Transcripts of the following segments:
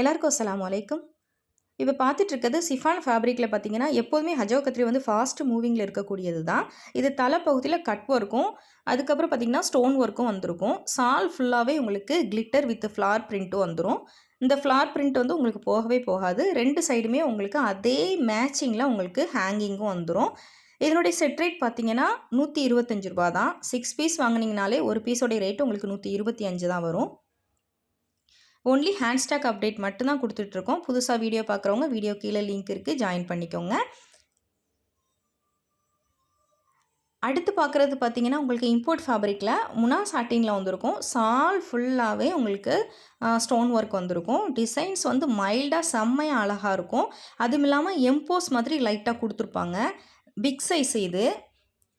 எல்லாருக்கும் அஸ்ஸலாமு அலைக்கும். இப்போ பார்த்துட்டு இருக்கிறது சிஃபான் ஃபேப்ரிக்கில் பார்த்தீங்கன்னா, எப்போதுமே ஹஜோ கத்ரி வந்து ஃபாஸ்ட் மூவிங்கில் இருக்கக்கூடியது தான். இது தலை பகுதியில் கட் ஒர்க்கும், அதுக்கப்புறம் பார்த்தீங்கன்னா ஸ்டோன் ஒர்க்கும் வந்திருக்கும். சால் ஃபுல்லாகவே உங்களுக்கு கிளிட்டர் வித் ஃப்ளார் பிரிண்ட்டும் வந்துடும். இந்த ஃப்ளார் பிரிண்ட் வந்து உங்களுக்கு போகவே போகாது. 2 சைடுமே உங்களுக்கு அதே மேட்சிங்கில் உங்களுக்கு ஹேங்கிங்கும் வந்துடும். இதனுடைய செட் ரேட் பார்த்தீங்கன்னா ரூ. 125 தான். 6 பீஸ் வாங்குனீங்கனாலே ஒரு பீஸோடைய ரேட் உங்களுக்கு 125 தான் வரும். ஒன்லி ஹேண்ட் ஸ்டாக் அப்டேட் மட்டும் தான் கொடுத்துட்ருக்கோம். புதுசாக வீடியோ பார்க்குறவங்க வீடியோ கீழே லிங்க் இருக்குது, ஜாயின் பண்ணிக்கோங்க. அடுத்து பார்க்குறது பார்த்தீங்கன்னா, உங்களுக்கு இம்போர்ட் ஃபேப்ரிக்கில் முனா சாட்டினில் வந்திருக்கும். சால் ஃபுல்லாகவே உங்களுக்கு ஸ்டோன் ஒர்க் வந்திருக்கும். டிசைன்ஸ் வந்து மைல்டாக செம்மையாக அழகாக இருக்கும். அதுவும் இல்லாமல் எம்போஸ் மாதிரி லைட்டாக கொடுத்துருப்பாங்க. பிக் சைஸ் இது.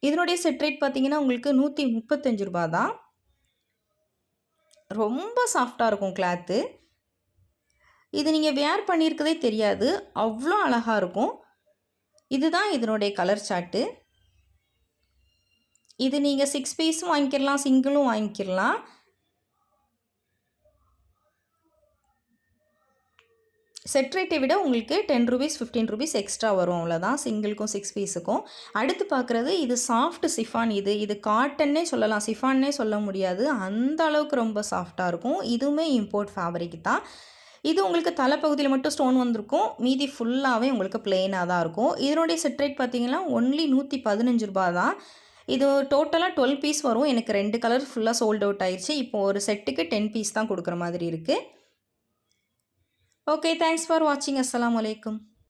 இதனுடைய செட் ரேட் பார்த்தீங்கன்னா உங்களுக்கு ரூ. 135 தான். ரொம்ப சாஃப்டாக இருக்கும் கிளாத்து. இது நீங்கள் வேர் பண்ணியிருக்கதே தெரியாது, அவ்வளோ அழகாக இருக்கும். இதுதான் இதனுடைய கலர் சார்ட்டு. இது நீங்கள் 6 பீஸும் வாங்கிக்கிடலாம், சிங்கிளும் வாங்கிக்கிடலாம். செட் ரேட்டை விட உங்களுக்கு ₹10 ₹15 எக்ஸ்ட்ரா வரும், அவ்வளோதான் சிங்கிளுக்கும் 6 பீஸுக்கும். அடுத்து பார்க்குறது இது சாஃப்ட் சிஃபான். இது காட்டன்னே சொல்லலாம், சிஃபான்னே சொல்ல முடியாது, அந்த அளவுக்கு ரொம்ப சாஃப்டாக இருக்கும். இதுவுமே இம்போர்ட் ஃபேப்ரிக் தான். இது உங்களுக்கு தலைப்பகுதியில் மட்டும் ஸ்டோன் வந்திருக்கும், மீதி ஃபுல்லாகவே உங்களுக்கு பிளெயினாக தான் இருக்கும். இதனுடைய செட் ரேட் பார்த்தீங்கன்னா ஒன்லி ₹115 தான். இது டோட்டலாக 12 பீஸ் வரும். எனக்கு 2 கலர் ஃபுல்லாக சோல்ட் அவுட் ஆயிடுச்சு. இப்போ ஒரு செட்டுக்கு 10 பீஸ் தான் கொடுக்குற மாதிரி இருக்குது. ஓகே, தேங்க்ஸ் ஃபார் வாட்சிங். அஸ்ஸலாமு அலைக்கும்.